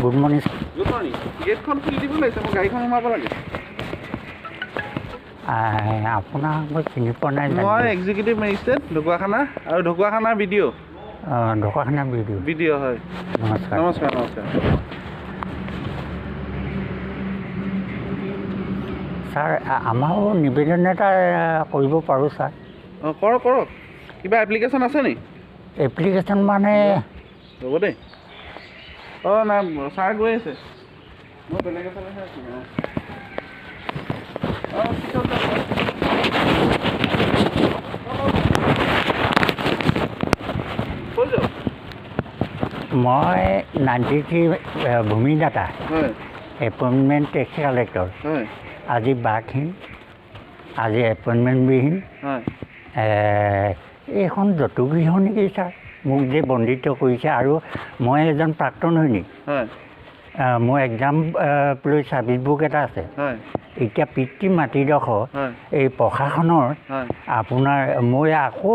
Good morning. Good morning. গেটখন খুলি দিব লাগিছে, মই গাড়ীখন সোমাব লাগে। আপোনাক মই চিনি পোৱা নাই। মই এক্সিকিউটিভ মেজিষ্ট্ৰেট ঢকুৱাখানা আৰু ঢকুৱাখানাৰ বিডিঅ'। ঢকুৱাখানা বিডিঅ' হয়। নমস্কাৰ। নমস্কাৰ নমস্কাৰ। ছাৰ আমাৰো নিবেদন এটা কৰিব পাৰোঁ ছাৰ। অঁ কৰক কৰক। কিবা এপ্লিকেশ্যন আছে নি? এপ্লিকেশ্যন মানে ৰ'ব দেই। অঁ নাই ছাৰ গৈ আছে, মই বেলেগ এফালেহে আছোঁ। অঁ পিছত মই 93 ভূমিদাতা হয় এপইণ্টমেণ্ট টেক্স কালেক্টৰ। হয় আজি বাকহীন, আজি এপইণ্টমেণ্টবিহীন। হয় এইখন জতুগৃহ নেকি ছাৰ? মোক যে বন্দিত্ব কৰিছে, আৰু মই এজন প্ৰাক্তন সৈনিক। হয় মোৰ এক্সাম লৈ চাৰ্ভিচ বুক এটা আছে। হয় এতিয়া পিতৃ মাতৃডোখৰ হয় এই প্ৰশাসনৰ হয় আপোনাৰ মই আকৌ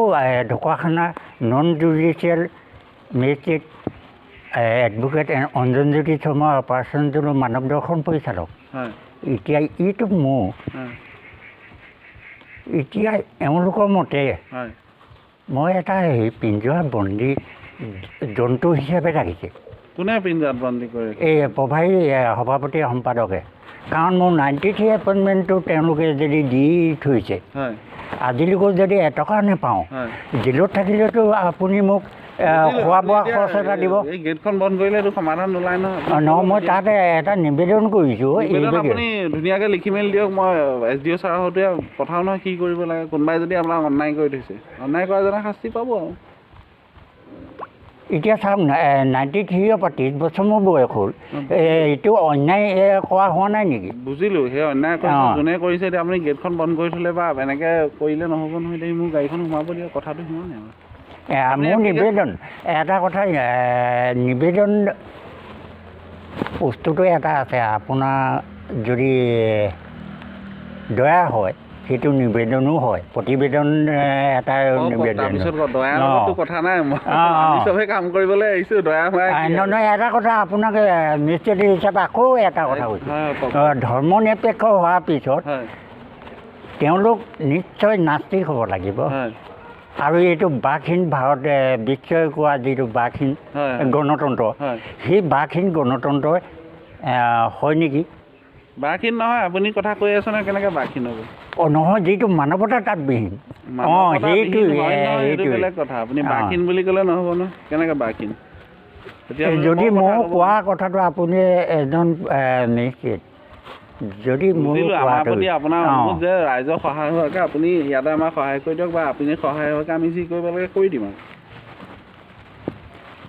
Dhakuakhana non judicial magistrate advocate Anjanjyoti Sharma অপাৰেশ্যনটোৰ মানৱ দৰ্শন পৰিচালক। হয় এতিয়া এইটো মোৰ এতিয়া এওঁলোকৰ মতে হয় মই এটা পিঞ্জৰা বন্দী জন্তু হিচাপে ৰাখিছে। কোনে পিঞ্জৰাত বন্দী কৰে? এই প্ৰভাৰী সভাপতি সম্পাদকে। কাৰণ মোৰ 93 এপইণ্টমেণ্টটো তেওঁলোকে যদি দি থৈছে, হয় আজিলৈকে যদি এটকা নাপাওঁ, হয় জেলত থাকিলেতো আপুনি মোক খোৱা বোৱা খৰচ এটা দিব। এই গেটখন বন্ধ কৰিলে এইটো সমাধান নোলায় নহয়। মই তাত এটা নিবেদন কৰিছোঁ। আপুনি ধুনীয়াকৈ লিখি মেলি দিয়ক, মই SDO ছাৰৰ সৈতে পঠাওঁ নহয় কি কৰিব লাগে। কোনোবাই যদি আপোনাক অন্যায় কৰি থৈছে, অন্যায় কৰাজনে শাস্তি পাব আৰু। এতিয়া চাওক, 93ৰ পৰা 30 বছৰ মোৰ বয়স হ'ল। এইটো অন্যায় কৰা হোৱা নাই নেকি? বুজিলোঁ, সেই অন্যায় কৰিছে যোনে কৰিছে। এতিয়া আপুনি গেটখন বন্ধ কৰি থ'লে বা এনেকৈ কৰিলে নহ'ব নহয়। এতিয়া মোৰ গাড়ীখন সোমাব দিয়ক, কথাটো সিমানেই আৰু। মোৰ নিবেদন এটা কথা, নিবেদন বস্তুটো এটা আছে। আপোনাৰ যদি দয়া হয় সেইটো নিবেদনো হয়, প্ৰতিবেদন এটা নিবেদন। কথা নাই, চবেই কাম কৰিবলৈ আহিছোঁ। দয়া নহয়, এটা কথা আপোনাক মেজিষ্ট্ৰেট হিচাপে আকৌ এটা কথা কৈছোঁ। ধৰ্ম নিৰপেক্ষ হোৱাৰ পিছত তেওঁলোক নিশ্চয় নাস্তিক হ'ব লাগিব। আৰু এইটো বাকহীন ভাৰত বিশ্বই কোৱা যিটো বাকহীন গণতন্ত্ৰ, সেই বাকহীন গণতন্ত্ৰ হয় নেকি? বাকহীন নহয়। আপুনি কথা কৈ আছে নহয়, কেনেকৈ বাকহীন হ'ব? নহয়, যিটো মানৱতা তাত বিহীন। সেইটো বেলেগ কথা। আপুনি বাকহীন বুলি ক'লে নহ'ব নহয়, কেনেকৈ বাকহীন? যদি মই কোৱা কথাটো আপুনি এজন মেজিষ্ট্ৰেট, যদি আমাৰ প্ৰতি আপোনাৰ অনুৰোধ যে ৰাইজৰ সহায় হোৱাকৈ আপুনি ইয়াতে আমাক সহায় কৰি দিয়ক, বা আপুনি সহায় হোৱাকৈ আমি যি কৰিব লাগে কৰি দিম আৰু।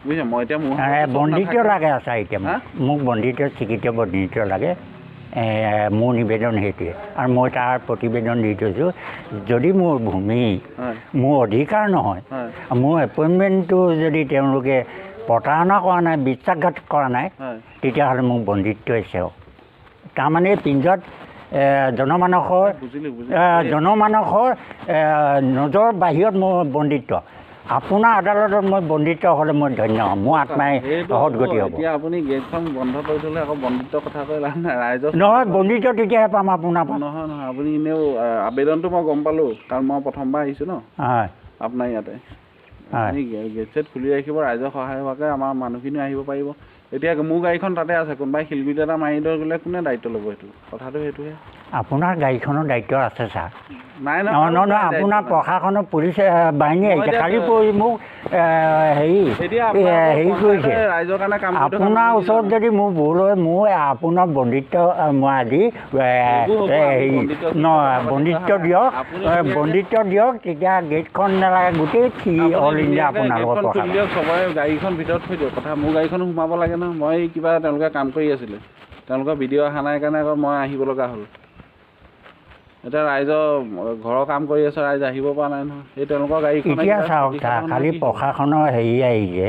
বুজিছে? মই এতিয়া মোৰ বন্দিত্ব লাগে আছে। এতিয়া মোক বন্দিত্ব, স্বীকৃত বন্দিত্ব লাগে। মোৰ নিবেদন সেইটোৱে, আৰু মই তাৰ প্ৰতিবেদন দি থৈছোঁ। যদি মোৰ ভূমি, মোৰ অধিকাৰ নহয়, মোৰ এপইণ্টমেণ্টটো যদি তেওঁলোকে প্ৰতাৰণা কৰা নাই, বিশ্বাসঘাত কৰা নাই, তেতিয়াহ'লে মোক বন্দিত্বই চাওক। তাৰমানে পিঞ্জৰাত জনমানসৰ নজৰ বাহিৰত মোৰ বন্দিত্ব। আপোনাৰ আদালতত মই বন্দিত্ব হ'লে মই ধন্য হ'ম, মোৰ আত্মাই সদগতি হ'ব। এতিয়া আপুনি গেটখন বন্ধ কৰি থ'লে আকৌ বন্দিত্বৰ কথা কৈ লাভ নাই। ৰাইজৰ নহয়, বন্দিত্ব তেতিয়াহে পাম আপোনাৰ পৰা। নহয় নহয়, আপুনি এনেও আবেদনটো মই গম পালোঁ, কাৰণ মই প্ৰথমবাৰ আহিছোঁ ন আপোনাৰ ইয়াতে। আপুনি গেট চেট খুলি ৰাখিব, ৰাইজৰ সহায় হোৱাকৈ আমাৰ মানুহখিনিও আহিব পাৰিব। এতিয়া মোৰ গাড়ীখন তাতে আছে, কোনোবাই শিলগুটি এটা মাৰি লৈ গ'লে কোনে দায়িত্ব ল'ব? সেইটো কথাটো সেইটোহে। আপোনাৰ গাড়ীখনৰ দায়িত্ব আছে ছাৰ। নাই নহয় নহয়, আপোনাৰ প্ৰশাসনৰ পুলিচ বাহিনী আহিছে। কালি পৰি মোক হেৰি কৰিছে। ৰাইজৰ কাৰণে কাম আপোনাৰ ওচৰত যদি মোৰ ভুল হয়, মোৰ আপোনাৰ বন্দিত্ব মই আজি বন্দিত্ব দিয়ক, তেতিয়া গেটখন নালাগে, গোটেই অল ইণ্ডিয়া আপোনালোকৰ চবৰে গাড়ীখন ভিতৰত থৈ দিয়ক। কথা মোৰ গাড়ীখনো সোমাব লাগে নহয়। মই কিবা তেওঁলোকে কাম কৰি আছিলে, তেওঁলোকৰ ভিডিঅ' অহা নাই কাৰণে আকৌ মই আহিব লগা হ'ল। এতিয়া ৰাইজৰ ঘৰৰ কাম কৰি আছে, ৰাইজ আহিব পৰা নাই নহয়। সেই তেওঁলোকৰ গাড়ীখন এতিয়া চাওক, কালি প্ৰশাসনৰ হেৰি আহিছে,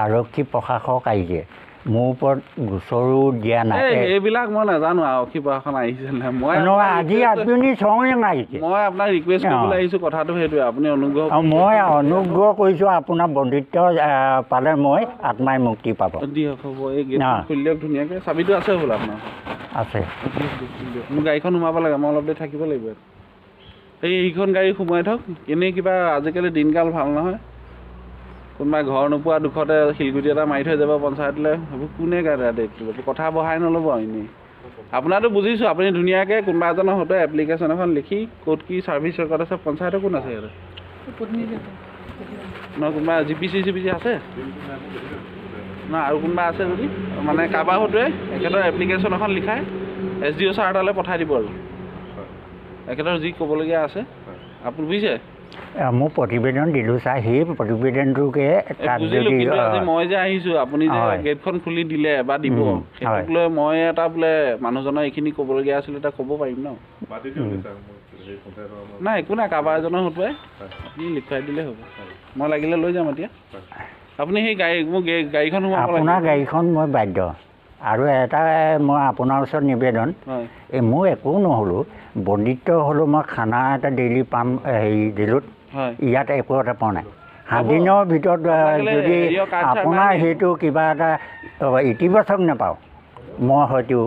আৰক্ষী প্ৰশাসক আহিছে। মোৰ ওপৰত গোচৰো দিয়া নাই এইবিলাক মই নাজানো আৰক্ষী প্ৰশাসন আহিছে নাই মই আজি আপুনি চঙে মাৰিছে মই আপোনাক ৰিকুৱেষ্ট কৰিবলৈ আহিছোঁ কথাটো সেইটোৱে আপুনি অনুগ্ৰহ মই অনুগ্ৰহ কৰিছোঁ আপোনাৰ বন্দিত্ব পালে মই আত্মাই মুক্তি পাব দিয়ক হ'ব এই গেট খুলি দিয়ক ধুনীয়াকৈ চাবিটো আছে হ'বলা আপোনাৰ আছে মোৰ গাড়ীখন সোমাব লাগে মই অলপ দেৰি থাকিব লাগিব এইখন গাড়ী সোমাই থওক এনেই কিবা আজিকালি দিনকাল ভাল নহয় কোনোবাই ঘৰ নোপোৱা দুখতে শিলগুটি এটা মাৰি থৈ যাব পঞ্চায়তলৈ সেইবোৰ কোনে কথা বঢ়াই নল'ব এনেই আপোনাৰতো বুজিছোঁ আপুনি ধুনীয়াকৈ কোনোবা এজনৰ সৈতে এপ্লিকেশ্যন এখন লিখি ক'ত কি ছাৰ্ভিচ ৰেকৰ্ড আছে পঞ্চায়তৰ কোন আছে ইয়াতে নহয় কোনোবা জিপিচি আছে নহয় আৰু কোনোবা আছে যদি মানে কাৰোবাৰ সৈতে এখেতৰ এপ্লিকেশ্যন এখন লিখাই SDO ছাৰ তালৈ পঠাই দিব আৰু এখেতৰ যি ক'বলগীয়া আছে আপুনি বুজিছে মোৰ প্ৰতিবেদন দিলোঁ ছাৰ সেই প্ৰতিবেদনটোকে তাত যদি মই যে আহিছোঁ আপুনি যে গেটখন খুলি দিলে বা দিব সেইটোক লৈ মই এটা বোলে মানুহজনৰ এইখিনি ক'বলগীয়া আছিলে এটা ক'ব পাৰিম ন নাই একো নাই কাৰোবাৰ এজনৰ হতুৱাই আপুনি লিখুৱাই দিলে হ'ব মই লাগিলে লৈ যাম এতিয়া আপুনি সেই মোৰ গাড়ীখন আপোনাৰ গাড়ীখন মই বাধ্য আৰু এটা মই আপোনাৰ ওচৰত নিবেদন এই মোৰ একো নহ'লোঁ বন্দিত্ব হ'লেও মই খানা এটা ডেইলি পাম হেৰি দিলোঁ ইয়াত একো এটা পোৱা নাই 7 দিনৰ ভিতৰত যদি আপোনাৰ সেইটো কিবা এটা ইতিবাচক নাপাওঁ মই হয়তো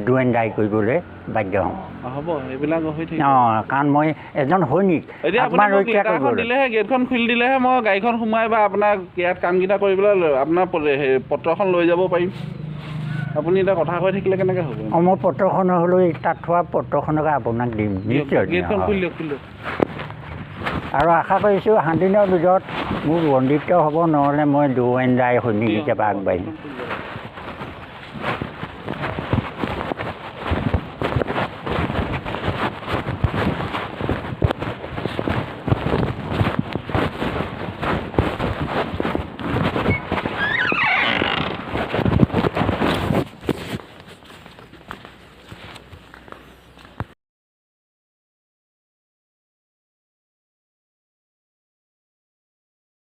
দুৱেণ্ডাই কৰিবলৈ বাধ্য হ'ম হ'ব এইবিলাক হৈ থাকিব কাৰণ মই এজন সৈনিক আপোনাৰ ৰক্ষা কৰিবলৈ দিলেহে গেটখন খুলি দিলেহে মই গাড়ীখন সোমাই বা আপোনাক ইয়াত কামকেইটা কৰিবলৈ আপোনাৰ পত্ৰখন লৈ যাব পাৰিম আপুনি এটা কথা কৈ থাকিলে কেনেকৈ হ'ব মোৰ পত্ৰখন হ'লেও তাত থোৱা পত্ৰখনকে আপোনাক দিম নিশ্চয় গেটখন খুলি দিয়ক আৰু আশা কৰিছোঁ 7 দিনৰ ভিতৰত মোৰ বন্দিত্ব হ'ব নহ'লে মই দুৱেণ্ডাই সৈনিক হিচাপে আগবাঢ়িম